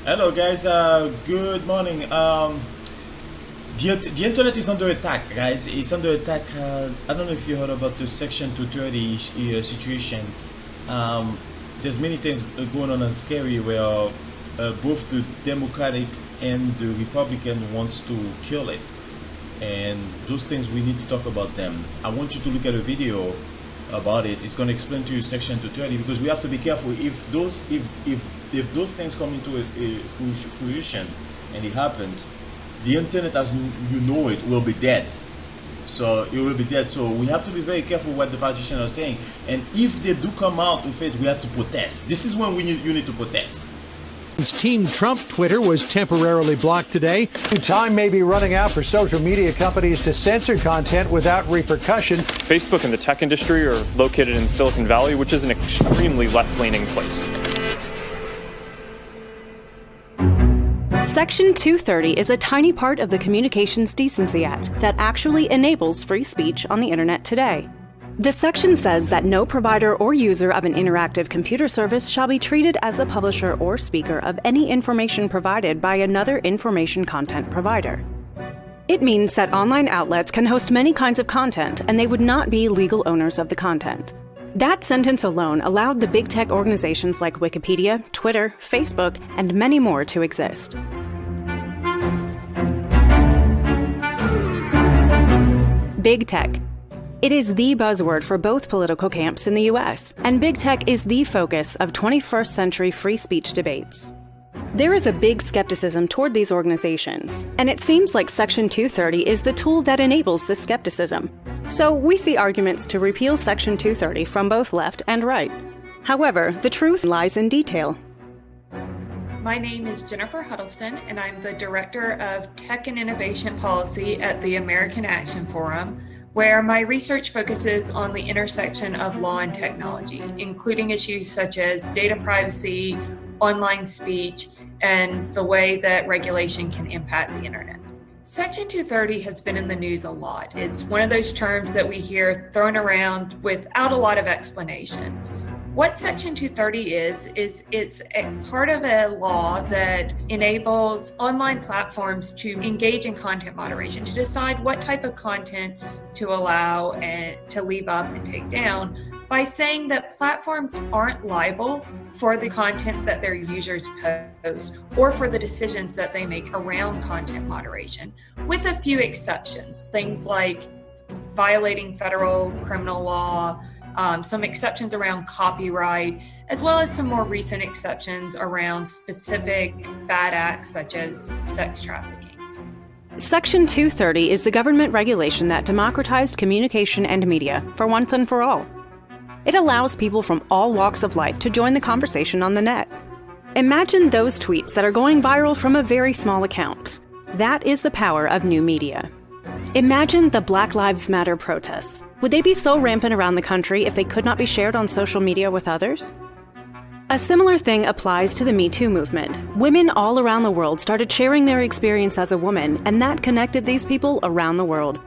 Hello, guys. Good morning. The internet is under attack, guys. It's under attack. I don't know if you heard about the Section 230 situation. There's many things going on and scary where both the Democratic and the Republican wants to kill it, and those things we need to talk about them. I want you to look at a video about it. It's going to explain to you Section 230 because we have to be careful if those things come into a fruition and it happens, the internet as you know it will be dead. So it will be dead. So we have to be very careful what the politicians are saying. And if they do come out with it, we have to protest. This is when you need to protest. Team Trump Twitter was temporarily blocked today. Time may be running out for social media companies to censor content without repercussion. Facebook and the tech industry are located in Silicon Valley, which is an extremely left-leaning place. Section 230 is a tiny part of the Communications Decency Act that actually enables free speech on the internet today. The section says that no provider or user of an interactive computer service shall be treated as the publisher or speaker of any information provided by another information content provider. It means that online outlets can host many kinds of content, and they would not be legal owners of the content. That sentence alone allowed the big tech organizations like Wikipedia, Twitter, Facebook, and many more to exist. Big tech. It is the buzzword for both political camps in the U.S., and big tech is the focus of 21st century free speech debates. There is a big skepticism toward these organizations, and it seems like Section 230 is the tool that enables this skepticism. So we see arguments to repeal Section 230 from both left and right. However, the truth lies in detail. My name is Jennifer Huddleston, and I'm the Director of Tech and Innovation Policy at the American Action Forum, where my research focuses on the intersection of law and technology, including issues such as data privacy, online speech, and the way that regulation can impact the internet. Section 230 has been in the news a lot. It's one of those terms that we hear thrown around without a lot of explanation. What Section 230 is it's a part of a law that enables online platforms to engage in content moderation, to decide what type of content to allow and to leave up and take down, by saying that platforms aren't liable for the content that their users post or for the decisions that they make around content moderation, with a few exceptions, things like violating federal criminal law, some exceptions around copyright, as well as some more recent exceptions around specific bad acts such as sex trafficking. Section 230 is the government regulation that democratized communication and media for once and for all. It allows people from all walks of life to join the conversation on the net. Imagine those tweets that are going viral from a very small account. That is the power of new media. Imagine the Black Lives Matter protests. Would they be so rampant around the country if they could not be shared on social media with others? A similar thing applies to the Me Too movement. Women all around the world started sharing their experience as a woman, and that connected these people around the world.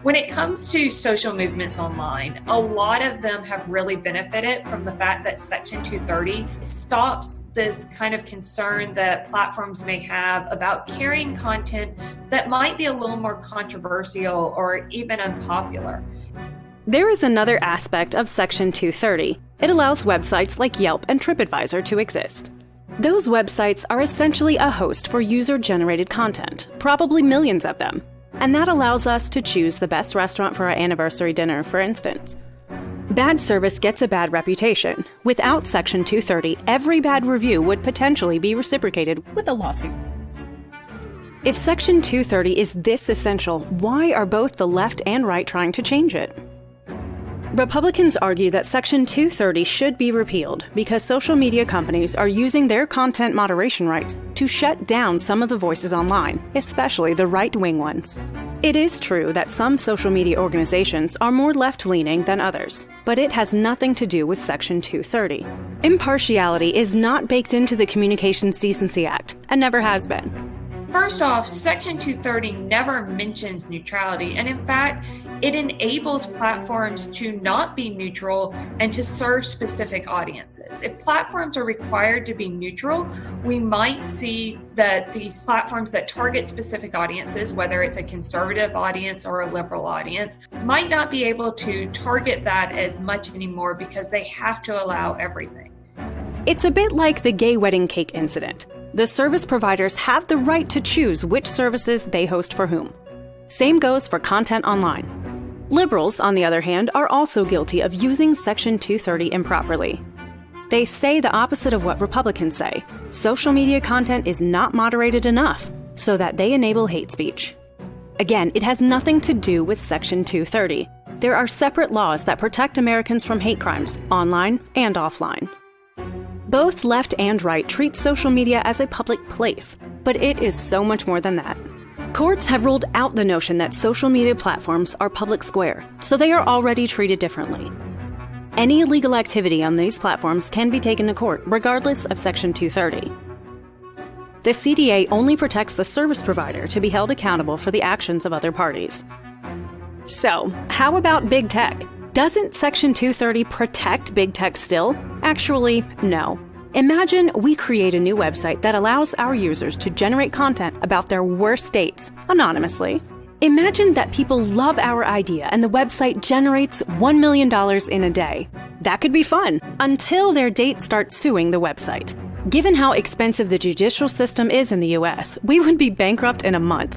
When it comes to social movements online, a lot of them have really benefited from the fact that Section 230 stops this kind of concern that platforms may have about carrying content that might be a little more controversial or even unpopular. There is another aspect of Section 230. It allows websites like Yelp and TripAdvisor to exist. Those websites are essentially a host for user-generated content, probably millions of them. And that allows us to choose the best restaurant for our anniversary dinner, for instance. Bad service gets a bad reputation. Without Section 230, every bad review would potentially be reciprocated with a lawsuit. If Section 230 is this essential, why are both the left and right trying to change it? Republicans argue that Section 230 should be repealed because social media companies are using their content moderation rights to shut down some of the voices online, especially the right-wing ones. It is true that some social media organizations are more left-leaning than others, but it has nothing to do with Section 230. Impartiality is not baked into the Communications Decency Act, and never has been. First off, Section 230 never mentions neutrality, and in fact, it enables platforms to not be neutral and to serve specific audiences. If platforms are required to be neutral, we might see that these platforms that target specific audiences, whether it's a conservative audience or a liberal audience, might not be able to target that as much anymore because they have to allow everything. It's a bit like the gay wedding cake incident. The service providers have the right to choose which services they host for whom. Same goes for content online. Liberals, on the other hand, are also guilty of using Section 230 improperly. They say the opposite of what Republicans say. Social media content is not moderated enough, so that they enable hate speech. Again, it has nothing to do with Section 230. There are separate laws that protect Americans from hate crimes, online and offline. Both left and right treat social media as a public place, but it is so much more than that. Courts have ruled out the notion that social media platforms are public square, so they are already treated differently. Any illegal activity on these platforms can be taken to court, regardless of Section 230. The CDA only protects the service provider to be held accountable for the actions of other parties. So, how about big tech? Doesn't Section 230 protect big tech still? Actually, no. Imagine we create a new website that allows our users to generate content about their worst dates anonymously. Imagine that people love our idea and the website generates $1 million in a day. That could be fun, until their date starts suing the website. Given how expensive the judicial system is in the US, we would be bankrupt in a month.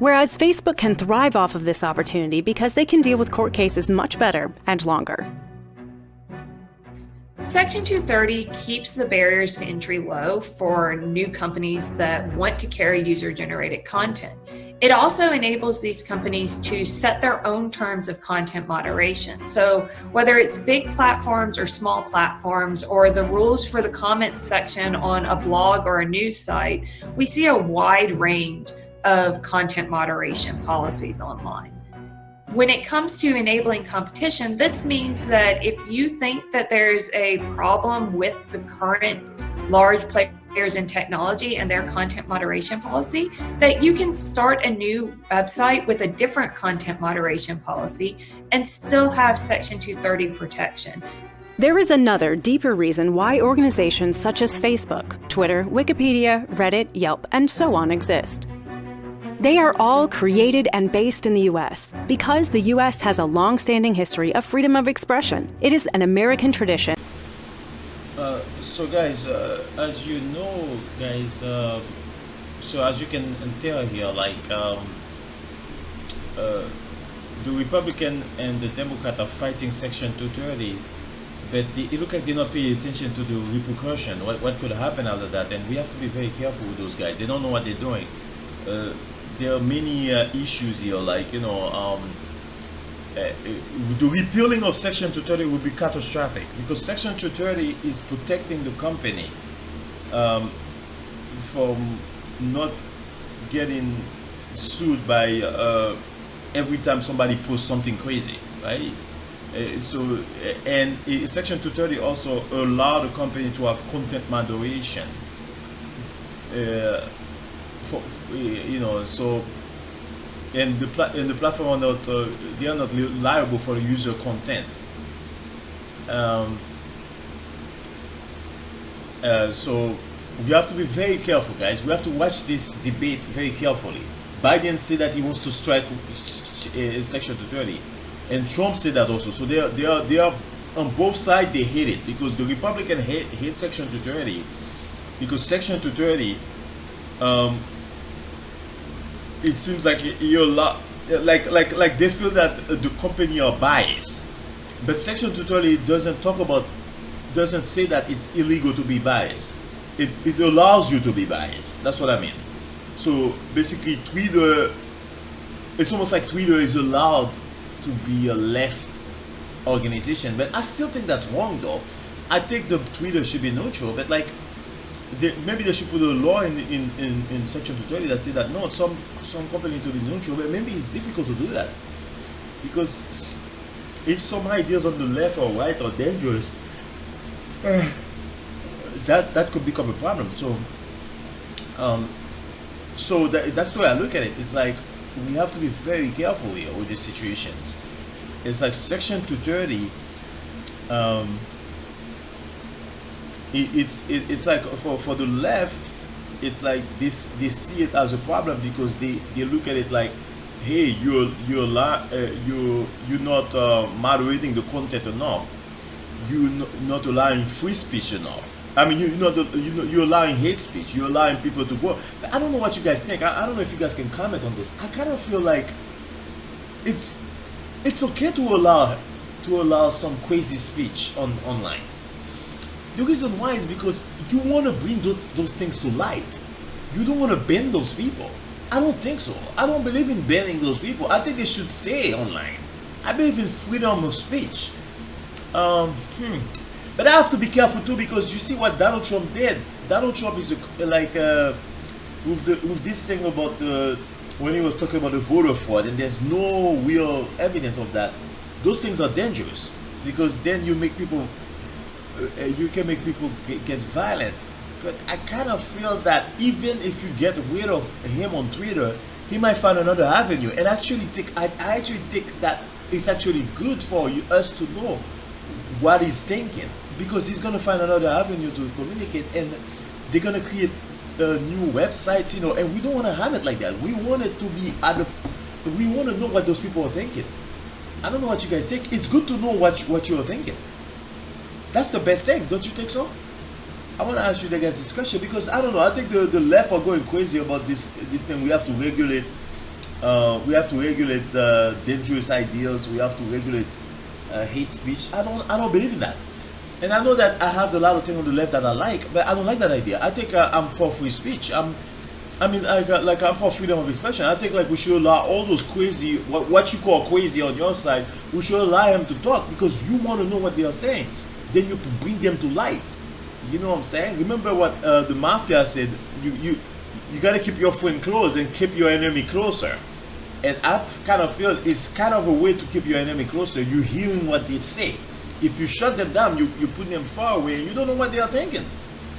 Whereas Facebook can thrive off of this opportunity because they can deal with court cases much better and longer. Section 230 keeps the barriers to entry low for new companies that want to carry user-generated content. It also enables these companies to set their own terms of content moderation. So whether it's big platforms or small platforms, or the rules for the comments section on a blog or a news site, we see a wide range of content moderation policies online. When it comes to enabling competition, this means that if you think that there's a problem with the current large players in technology and their content moderation policy, that you can start a new website with a different content moderation policy and still have Section 230 protection. There is another, deeper reason why organizations such as Facebook, Twitter, Wikipedia, Reddit, Yelp, and so on exist. They are all created and based in the US because the US has a long-standing history of freedom of expression. It is an American tradition. So guys, as you know, guys, so as you can tell here, like the Republican and the Democrat are fighting Section 230, but it looks like they not pay attention to the repercussion, what could happen after that, and we have to be very careful with those guys. They don't know what they're doing. There are many issues here, like, you know, the repealing of Section 230 would be catastrophic because Section 230 is protecting the company from not getting sued by every time somebody posts something crazy, right? And Section 230 also allow the company to have content moderation. You know, so and the platform are not they are not liable for user content. So we have to be very careful, guys. We have to watch this debate very carefully. Biden said that he wants to strike Section 230, and Trump said that also. So they are on both sides. They hate it because the Republican hate Section 230 because Section 230. It seems like you're like they feel that the company are biased, but Section 230 doesn't say that it's illegal to be biased. It allows you to be biased. That's what I mean. So basically, Twitter, it's almost like Twitter is allowed to be a left organization, but I still think that's wrong, though. I think the Twitter should be neutral, but like. Maybe they should put a law in Section 230 that say that no, some company to be neutral, but maybe it's difficult to do that because if some ideas on the left or right are dangerous, that could become a problem. So So that's the way I look at it. It's like we have to be very careful here with these situations. It's like Section 230. It's like for the left, it's like this, they see it as a problem because they look at it like, hey, you're not moderating the content enough. You're not allowing free speech enough. I mean, you're allowing hate speech. You're allowing people to go. I don't know what you guys think. I don't know if you guys can comment on this. I kind of feel like it's okay to allow some crazy speech online. The reason why is because you want to bring those things to light. You don't want to ban those people. I don't think so. I don't believe in banning those people. I think they should stay online. I believe in freedom of speech. But I have to be careful too, because you see what Donald Trump did. Donald Trump is with this thing about when he was talking about the voter fraud, and there's no real evidence of that. Those things are dangerous because then you make people, you can make people get violent. But I kind of feel that even if you get rid of him on Twitter, he might find another avenue. And I actually think that it's actually good for us to know what he's thinking, because he's going to find another avenue to communicate, and they're going to create new websites, and we don't want to have it like that. We want it to be we want to know what those people are thinking. I don't know what you guys think. It's good to know what you're thinking. That's the best thing, don't you think so? I want to ask you the guys this question, because I don't know, I think the left are going crazy about this thing. We have to regulate dangerous ideas. We have to regulate hate speech. I don't believe in that. And I know that I have a lot of things on the left that I like, but I don't like that idea. I think I'm for free speech. I'm for freedom of expression. I think like we should allow all those crazy, what you call crazy on your side, we should allow them to talk, because you want to know what they are saying. Then you bring them to light. You know what I'm saying? Remember what the mafia said, you got to keep your friend close and keep your enemy closer. And I kind of feel it's kind of a way to keep your enemy closer. You're hearing what they say. If you shut them down, you put them far away, and you don't know what they are thinking.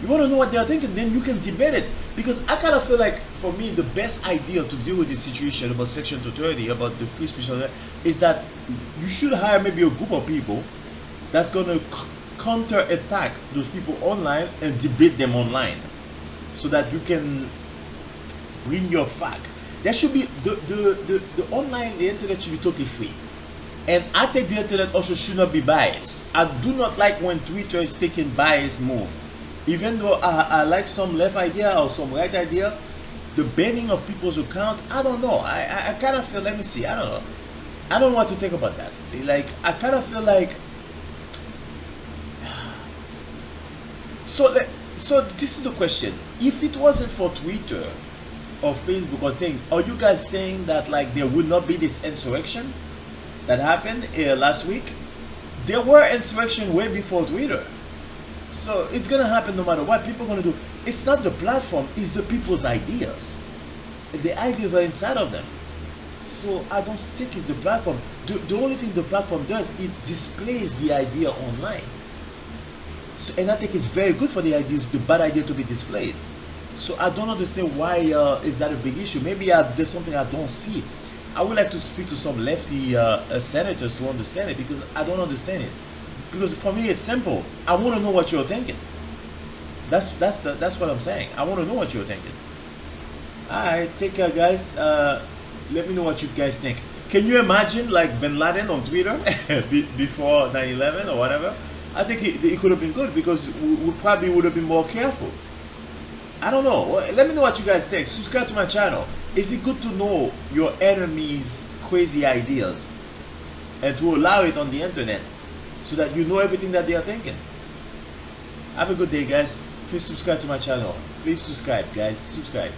You want to know what they are thinking, then you can debate it. Because I kind of feel like, for me, the best idea to deal with this situation about Section 230, about the free speech, is that you should hire maybe a group of people that's going to counter-attack those people online and debate them online, so that you can bring your fact. There should be the online, the internet should be totally free. And I think the internet also should not be biased. I do not like when Twitter is taking biased move. Even though I like some left idea or some right idea, the banning of people's account, I don't know. I kind of feel, let me see, I don't know. I don't know what to think about that. Like, I kind of feel like, so this is the question. If it wasn't for Twitter or Facebook or thing, are you guys saying that like there would not be this insurrection that happened last week? There were insurrection way before Twitter. So it's gonna happen no matter what. People are gonna do. It's not the platform, it's the people's ideas. The ideas are inside of them. So I don't think it's the platform. The only thing the platform does, it displays the idea online. So, and I think it's very good for the ideas, the bad idea, to be displayed. So I don't understand why is that a big issue. Maybe there's something I don't see. I would like to speak to some lefty senators to understand it, because I don't understand it. Because for me it's simple. I want to know what you're thinking. That's what I'm saying. I want to know what you're thinking. Alright, take care guys. Let me know what you guys think. Can you imagine like Bin Laden on Twitter before 9/11 or whatever? I think it could have been good, because we probably would have been more careful. I don't know. Let me know what you guys think. Subscribe to my channel. Is it good to know your enemy's crazy ideas and to allow it on the internet so that you know everything that they are thinking? Have a good day guys. Please subscribe to my channel. Please subscribe guys. Subscribe.